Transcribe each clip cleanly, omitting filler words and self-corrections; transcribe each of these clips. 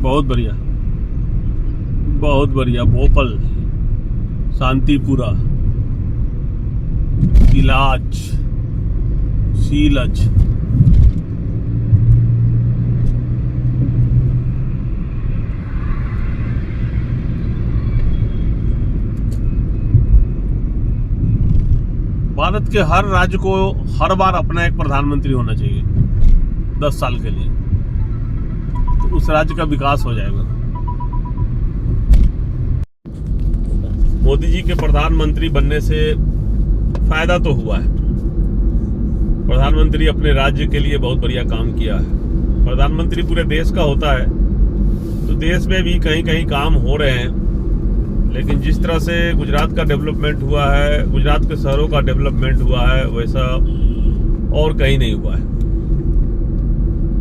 बहुत बढ़िया, बहुत बढ़िया। भोपाल, शांतिपुरा, इलाज, सीलज, भारत के हर राज्य को हर बार अपना एक प्रधानमंत्री होना चाहिए 10 साल के लिए, तो उस राज्य का विकास हो जाएगा। मोदी जी के प्रधानमंत्री बनने से फायदा तो हुआ है। प्रधानमंत्री अपने राज्य के लिए बहुत बढ़िया काम किया है। प्रधानमंत्री पूरे देश का होता है तो देश में भी कहीं कहीं काम हो रहे हैं, लेकिन जिस तरह से गुजरात का डेवलपमेंट हुआ है, गुजरात के शहरों का डेवलपमेंट हुआ है, वैसा और कहीं नहीं हुआ है।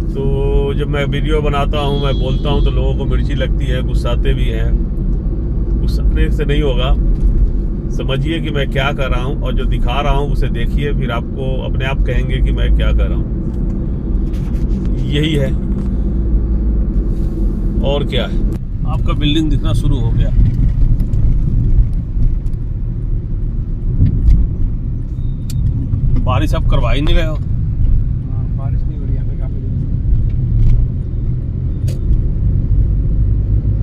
तो जब मैं वीडियो बनाता हूँ, मैं बोलता हूँ तो लोगों को मिर्ची लगती है, गुस्साते भी हैं। गुस्साने से नहीं होगा, समझिए कि मैं क्या कर रहा हूँ और जो दिखा रहा हूँ उसे देखिए, फिर आपको अपने आप कहेंगे कि मैं क्या कर रहा हूँ। यही है और क्या है। आपका बिल्डिंग दिखना शुरू हो गया। बारिश आप करवा ही नहीं रहे हो। बारिश नहीं हो रही यहाँ पे काफी दिन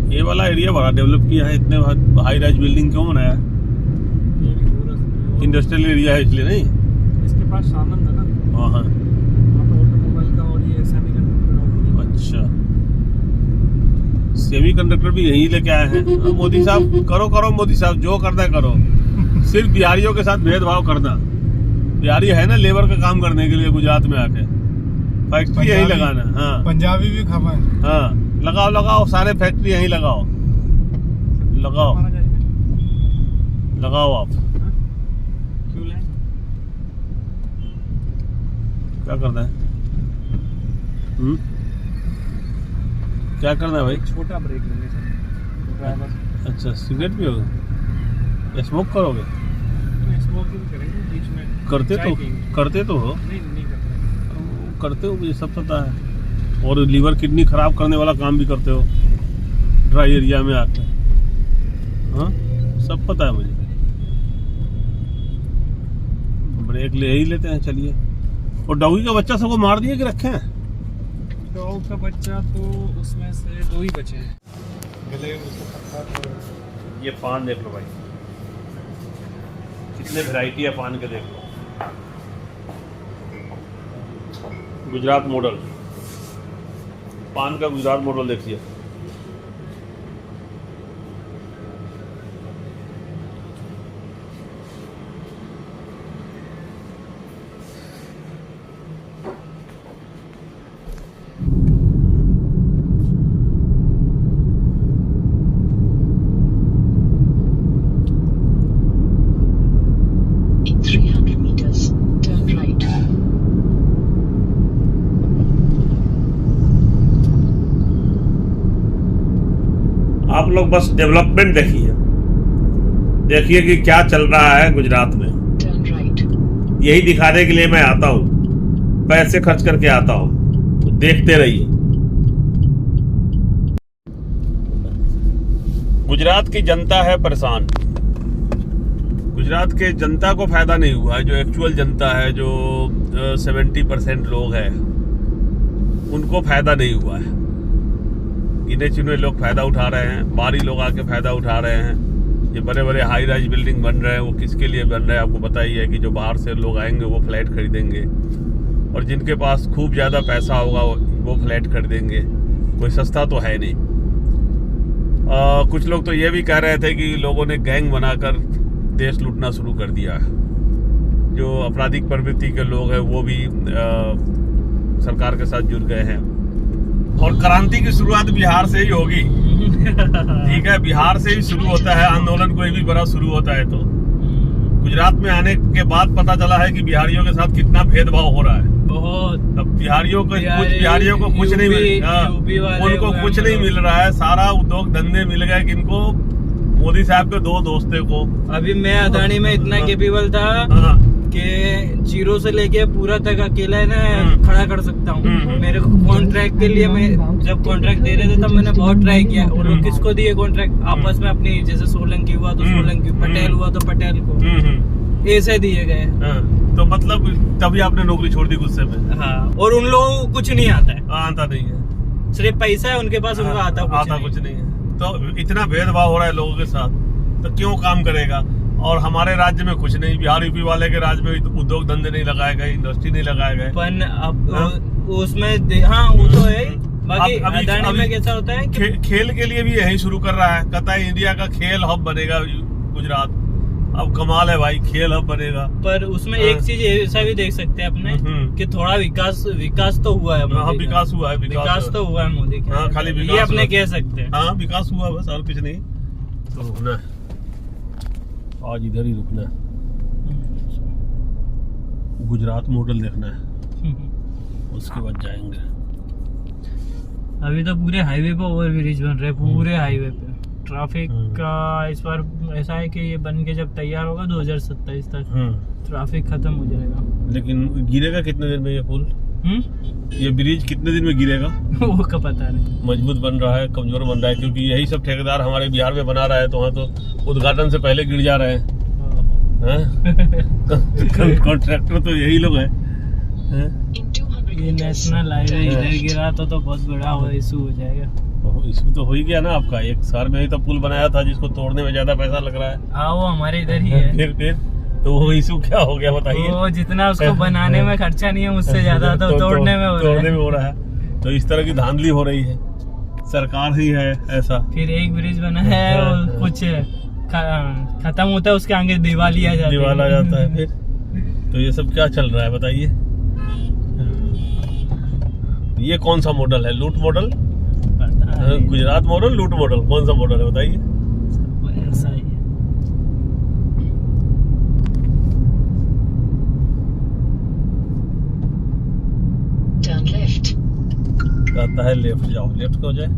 से। ये वाला एरिया बड़ा डेवलप किया है, इतने हाई राइज बिल्डिंग क्यों बनाया है? इंडस्ट्रियल एरिया है इसलिए नहीं? इसके पास सानंद है ना। हाँ हाँ, वहाँ पे ऑटोमोबाइल का और ये सेमीकंडक्टर का। अच्छा, सेमीकंडक्टर भी यही लेके आए हैं। मोदी साहब करो करो, मोदी साहब जो करना है करो, सिर्फ बिहारियों के साथ भेदभाव करना। बिहारी है ना लेबर का काम करने के लिए गुजरात में आके, फैक्ट्री यही लगाना। हाँ, पंजाबी भी खबर। हाँ, लगाओ लगाओ, सारे फैक्ट्री यहीं लगाओ, लगाओ लगाओ। आप क्या करना है? क्या करना है भाई? छोटा ब्रेक लेंगे सर ड्राइवर। अच्छा, सिगरेट पियोगे या स्मोक करोगे? स्मोकिंग करेंगे बीच में। करते तो हो। नहीं करते हो, मुझे सब पता है। और लीवर किडनी खराब करने वाला काम भी करते हो ड्राई एरिया में आकर। हाँ, सब पता है मुझे। ब्रेक ले ही लेते हैं, चलिए। और डॉगी का बच्चा सबको मार दिए कि रखे हैं? डॉग का बच्चा तो उसमें से 2 ही बचे हैं। गले में उसको पत्थर। ये पान देख लो भाई, कितने वैरायटी है पान के, देख लो। गुजरात मॉडल पान का, गुजरात मॉडल देखिए। आप लोग बस डेवलपमेंट देखिए कि क्या चल रहा है गुजरात में। यही दिखाने के लिए मैं आता हूँ, पैसे खर्च करके आता हूँ, तो देखते रहिए। गुजरात की जनता है परेशान। गुजरात के जनता को फायदा नहीं हुआ है। जो एक्चुअल जनता है, जो 70% लोग हैं, उनको फायदा नहीं हुआ है। गिने चुने लोग फायदा उठा रहे हैं, बाहरी लोग आके फायदा उठा रहे हैं। ये बड़े बड़े हाई राइज बिल्डिंग बन रहे हैं, वो किसके लिए बन रहे हैं आपको पता ही है कि जो बाहर से लोग आएंगे वो फ्लैट खरीदेंगे, और जिनके पास खूब ज़्यादा पैसा होगा वो फ्लैट खरीदेंगे। कोई सस्ता तो है नहीं। कुछ लोग तो ये भी कह रहे थे कि लोगों ने गैंग बनाकर देश लूटना शुरू कर दिया है। जो आपराधिक प्रवृत्ति के लोग हैं वो भी सरकार के साथ जुड़ गए हैं। और क्रांति की शुरुआत बिहार से ही होगी। ठीक है, बिहार से ही शुरू होता है आंदोलन, कोई भी बड़ा शुरू होता है। तो गुजरात में आने के बाद पता चला है कि बिहारियों के साथ कितना भेदभाव हो रहा है। बहुत। अब बिहारियों को कुछ नहीं उनको कुछ नहीं मिल रहा है। सारा उद्योग धंधे मिल गए किनको? मोदी साहब के 2 दोस्तों को। अभी मैं अदानी में इतना कैपेबल था कि जीरो से लेके पूरा तक अकेला है ना खड़ा कर सकता हूँ। हम्म। मेरे को कॉन्ट्रैक्ट के लिए मैं जब कॉन्ट्रैक्ट दे रहे थे तब मैंने बहुत ट्राई किया। और हम्म। किसको दिए कॉन्ट्रैक्ट? आपस में अपनी, जैसे सोलंकी हुआ तो सोलंकी, पटेल हुआ तो पटेल को, ऐसे दिए गए। हाँ, तो मतलब तभी आपने नौकरी छोड़ दी गुस्से में? हाँ, और उन लोगों को कुछ नहीं आता है, आता नहीं है, सिर्फ पैसा है उनके पास, उनको आता कुछ नहीं है। तो इतना भेदभाव हो रहा है लोगों के साथ, तो क्यों काम करेगा? और हमारे राज्य में कुछ नहीं, बिहार यूपी वाले के राज्य में उद्योग धंधे नहीं लगाए गए, इंडस्ट्री नहीं लगाए गए। पर अब उसमें हाँ वो तो है। बाकी अदानी में कैसा होता है कि खेल के लिए भी यही शुरू कर रहा है, कहता है इंडिया का खेल हब बनेगा गुजरात। अब कमाल है भाई, खेल हब बनेगा। पर उसमें एक चीज ऐसा भी देख सकते हैं अपने कि थोड़ा विकास तो हुआ है। हाँ, विकास हुआ है, विकास तो हुआ है मोदी के। हाँ, खाली विकास ये अपने कह सकते हैं। हाँ, विकास हुआ बस, और कुछ नहीं। तो रुकना है आज, इधर ही रुकना है, गुजरात मॉडल देखना है, उसके बाद जाएंगे। अभी तो पूरे हाईवे पे ओवर ब्रिज बन रहे हैं, पूरे हाईवे पे। ट्रैफिक का इस बार ऐसा है कि ये बन के जब तैयार होगा 2027 तक ट्रैफिक खत्म हो जाएगा। लेकिन गिरेगा कितने दिन में ये पुल? ये ब्रिज कितने दिन में गिरेगा वो का पता नहीं। मजबूत बन रहा है, कमजोर बन रहा है, क्योंकि यही सब ठेकेदार हमारे बिहार में बना रहा है, तो वहाँ तो उद्घाटन से पहले गिर जा रहे हैं। कॉन्ट्रैक्टर तो यही लोग हैं। ये नेशनल हाईवे इधर गिरा तो बहुत बड़ा इशू हो जाएगा। इशू तो हो ही गया ना आपका। एक शहर में ही तो पुल बनाया था जिसको तोड़ने में ज्यादा पैसा लग रहा है। हाँ, वो हमारे इधर ही है। फिर तो वो इशू क्या हो गया बताइए? वो जितना उसको बनाने में खर्चा नहीं है, उससे ज्यादा तो तोड़ने में हो रहा है। तो इस तरह की धांधली हो रही है, सरकार ही है ऐसा। फिर एक ब्रिज बना है और कुछ खत्म होता है, उसके आगे दीवार आ जाता है। फिर तो ये सब क्या चल रहा है बताइए? ये कौन सा मॉडल है? लूट मॉडल? गुजरात मॉडल, लूट मॉडल, कौन सा मॉडल है बताइए? ऐसा ही कहता है लेफ्ट जाओ, लेफ्ट को जाए।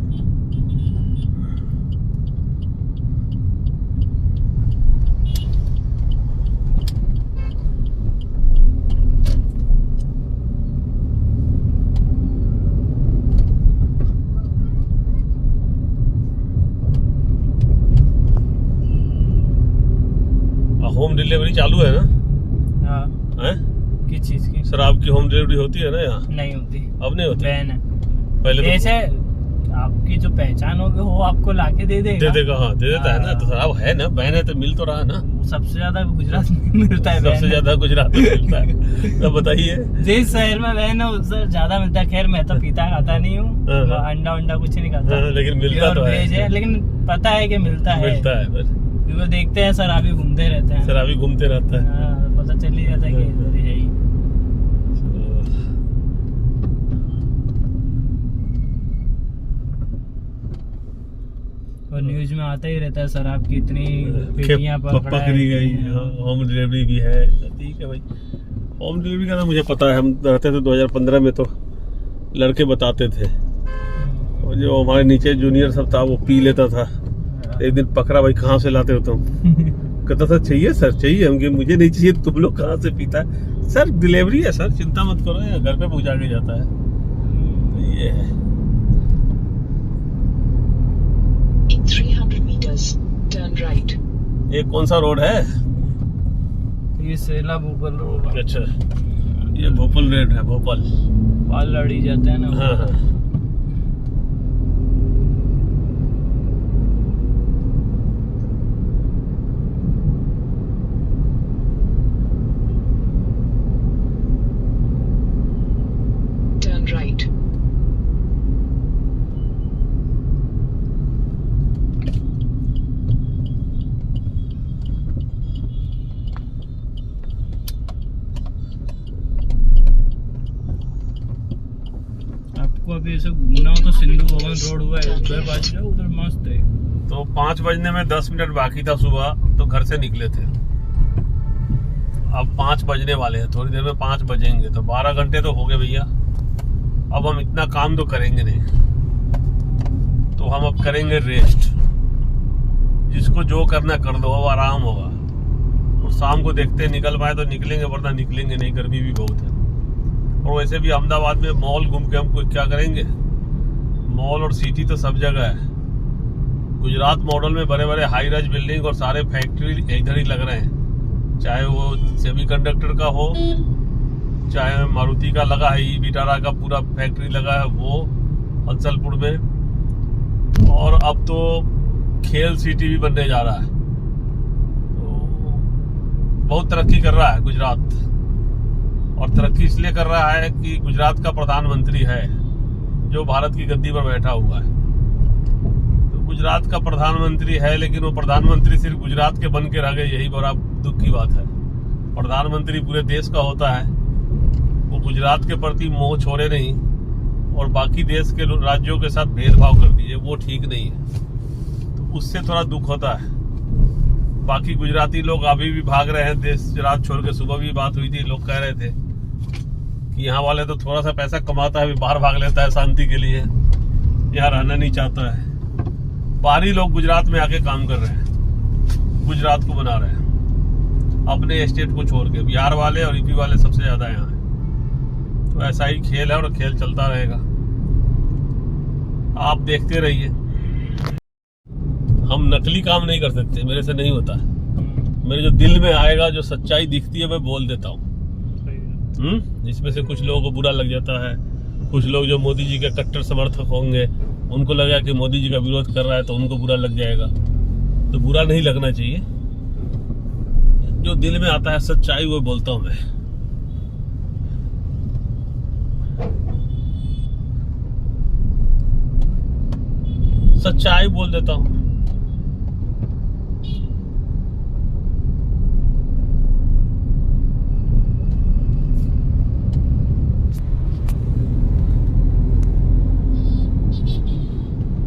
होम डिलीवरी चालू है ना? हाँ। हैं? किस चीज की? शराब की होम डिलीवरी होती है ना यहाँ? नहीं होती, अब नहीं होती, बैन है। पहले तो ऐसे आपकी जो पहचान होगी वो आपको लाके दे देगा। हाँ, दे देता है ना। तो शराब है ना, बैन है तो मिल तो रहा है ना। सबसे ज्यादा गुजरात में मिलता है, सबसे ज्यादा गुजरात में मिलता है। तो बताइए, जिस शहर में बैन है उससे ज्यादा मिलता है। खैर मैं तो पीता खाता नहीं हूँ, अंडा उंडा कुछ नहीं खाता, लेकिन मिलता तो है। लेकिन पता है कि मिलता है। वो देखते हैं शराबी घूमते रहते हैं, शराबी घूमते रहता है। पता चल ही जाता है कि इधर ही है ही। और न्यूज में आता ही रहता है शराब की इतनी पेटियां पकड़ी गई। होम डिलीवरी भी है, ठीक है भाई। होम डिलीवरी का तो मुझे पता है, हम रहते थे 2015 में, तो लड़के बताते थे। और जो हमारे नीचे जूनियर सब था वो पी लेता था। एक दिन पकड़ा, भाई कहाँ से लाते हो तुम? कहता था चाहिए सर, चाहिए। हम मुझे नहीं चाहिए, तुम लोग कहाँ से पीता है? सर डिलीवरी है सर, चिंता मत करो, या घर पे पहुँचा के जाता है। तो ये है। 300 meters, turn right. ये कौन सा रोड है? ये सेला भोपाल रोड। अच्छा, ये भोपाल रोड है। भोपाल बाल लड़ी जाते हैं ना। हाँ। Turn right. अभी ऐसे घूमना हो तो सिंधु भवन रोड हुआ है, उधर बाजू जाओ, उधर मस्त है। तो 5 बजने में 10 मिनट बाकी था सुबह, तो घर से निकले थे। अब 5 बजने वाले हैं, थोड़ी देर में 5 बजेंगे, तो 12 घंटे तो हो गए भैया। अब हम इतना काम तो करेंगे नहीं, तो हम अब करेंगे रेस्ट। जिसको जो करना कर दो, अब आराम होगा। और शाम को देखते हैं निकल पाए तो निकलेंगे, वरना निकलेंगे नहीं, गर्मी भी बहुत है। और वैसे भी अहमदाबाद में मॉल घूम के हम क्या करेंगे, मॉल और सिटी तो सब जगह है। गुजरात मॉडल में बड़े बड़े हाई राइज बिल्डिंग और सारे फैक्ट्री इधर ही लग रहे हैं, चाहे वो सेमीकंडक्टर का हो, चाहे मारुति का लगा है, विटारा का पूरा फैक्ट्री लगा है वो हंसलपुर में। और अब तो खेल सिटी भी बनने जा रहा है, तो बहुत तरक्की कर रहा है गुजरात। और तरक्की इसलिए कर रहा है कि गुजरात का प्रधानमंत्री है जो भारत की गद्दी पर बैठा हुआ है। तो गुजरात का प्रधानमंत्री है, लेकिन वो प्रधानमंत्री सिर्फ गुजरात के बन के रह गए, यही बड़ा दुख की बात है। प्रधानमंत्री पूरे देश का होता है, वो गुजरात के प्रति मोह छोड़े नहीं और बाकी देश के राज्यों के साथ भेदभाव कर दिए, वो ठीक नहीं है। तो उससे थोड़ा दुख होता है। बाकी गुजराती लोग अभी भी भाग रहे हैं देश रात छोड़ के। सुबह भी बात हुई थी, लोग कह रहे थे कि यहाँ वाले तो थोड़ा सा पैसा कमाता है, बाहर भाग लेता है शांति के लिए, यहाँ रहना नहीं चाहता है। बाहरी लोग गुजरात में आके काम कर रहे हैं, गुजरात को बना रहे हैं अपने स्टेट को छोड़ के। बिहार वाले और यूपी वाले सबसे ज्यादा यहाँ है। तो ऐसा ही खेल है और खेल चलता रहेगा, आप देखते रहिए। हम नकली काम नहीं कर सकते, मेरे से नहीं होता है। मेरे जो दिल में आएगा, जो सच्चाई दिखती है, मैं बोल देता हूँ। इसमें से कुछ लोगों को बुरा लग जाता है, कुछ लोग जो मोदी जी के कट्टर समर्थक होंगे उनको लगा कि मोदी जी का विरोध कर रहा है तो उनको बुरा लग जाएगा। तो बुरा नहीं लगना चाहिए, जो दिल में आता है सच्चाई वो बोलता हूँ मैं। सच्चाई बोल देता हूँ।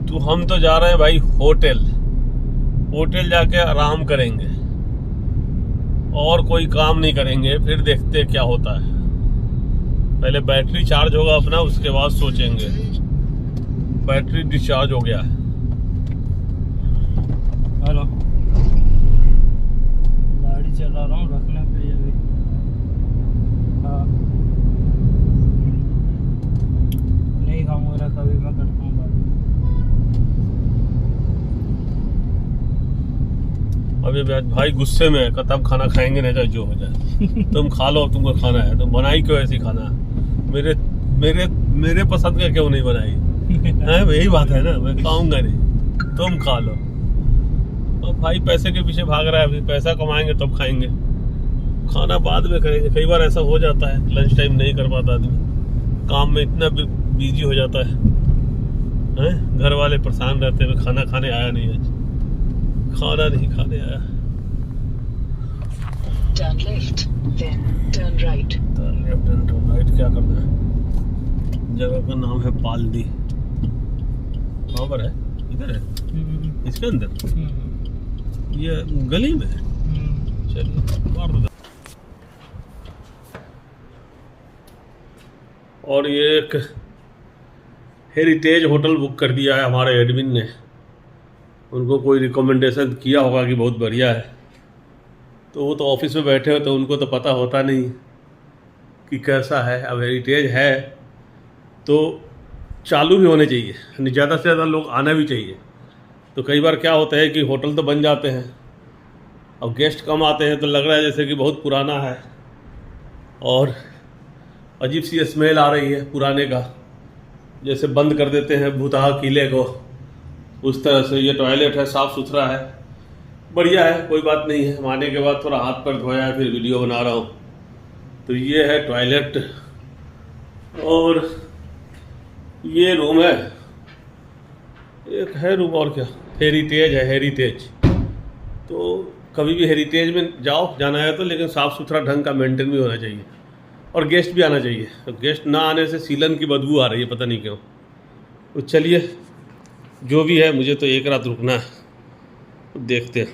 तो हम तो जा रहे हैं भाई होटल जाके आराम करेंगे और कोई काम नहीं करेंगे, फिर देखते क्या होता है। पहले बैटरी चार्ज होगा अपना, उसके बाद सोचेंगे। बैटरी डिस्चार्ज हो गया है। हेलो, गाड़ी चला रहा हूँ, रखने पे अभी। हाँ, नहीं खाऊंगा, कभी मैं करता हूँ बात। अभी भाई गुस्से में है, तब खाना खाएंगे नहीं चाहे जो हो जाए। तुम खा लो, तुमको खाना है, तुम बनाई क्यों ऐसी खाना है? मेरे पसंद का क्यों नहीं बनाई है? यही बात है ना, मैं खाऊंगा नहीं, तुम खा लो। और भाई पैसे के पीछे भाग रहा है, अभी पैसा कमाएंगे तब खाएंगे, खाना बाद में करेंगे। कई बार ऐसा हो जाता है, लंच टाइम नहीं कर पाता आदमी, काम में इतना बिजी हो जाता है। घर वाले परेशान रहते हैं, खाना खाने आया नहीं, आज खाना नहीं खाने आया। Turn left, then turn right. Turn left and turn right क्या करना है? जगह का नाम है पालदी। कहाँ पर है? इधर है, इसके अंदर, ये गली में है। चलिए मार दो। और ये एक हेरिटेज होटल बुक कर दिया है हमारे एडमिन ने। उनको कोई रिकमेंडेशन किया होगा कि बहुत बढ़िया है, तो वो तो ऑफिस में बैठे हो तो उनको तो पता होता नहीं कि कैसा है। अब हेरिटेज है तो चालू भी होने चाहिए, ज़्यादा से ज़्यादा लोग आना भी चाहिए। तो कई बार क्या होता है कि होटल तो बन जाते हैं, अब गेस्ट कम आते हैं तो लग रहा है जैसे कि बहुत पुराना है और अजीब सी स्मेल आ रही है पुराने का, जैसे बंद कर देते हैं भूतहा किले को, उस तरह से। ये टॉयलेट है, साफ़ सुथरा है, बढ़िया है, कोई बात नहीं है। हम आने के बाद थोड़ा हाथ पैर धोया है, फिर वीडियो बना रहा हूँ। तो ये है टॉयलेट और ये रूम है, एक है रूम और क्या, हेरिटेज है, हेरिटेज। तो कभी भी हेरिटेज में जाना है तो, लेकिन साफ़ सुथरा ढंग का मेंटेन भी होना चाहिए और गेस्ट भी आना चाहिए। तो गेस्ट ना आने से सीलन की बदबू आ रही है, पता नहीं क्यों। तो चलिए जो भी है, मुझे तो एक रात रुकना है, देखते हैं।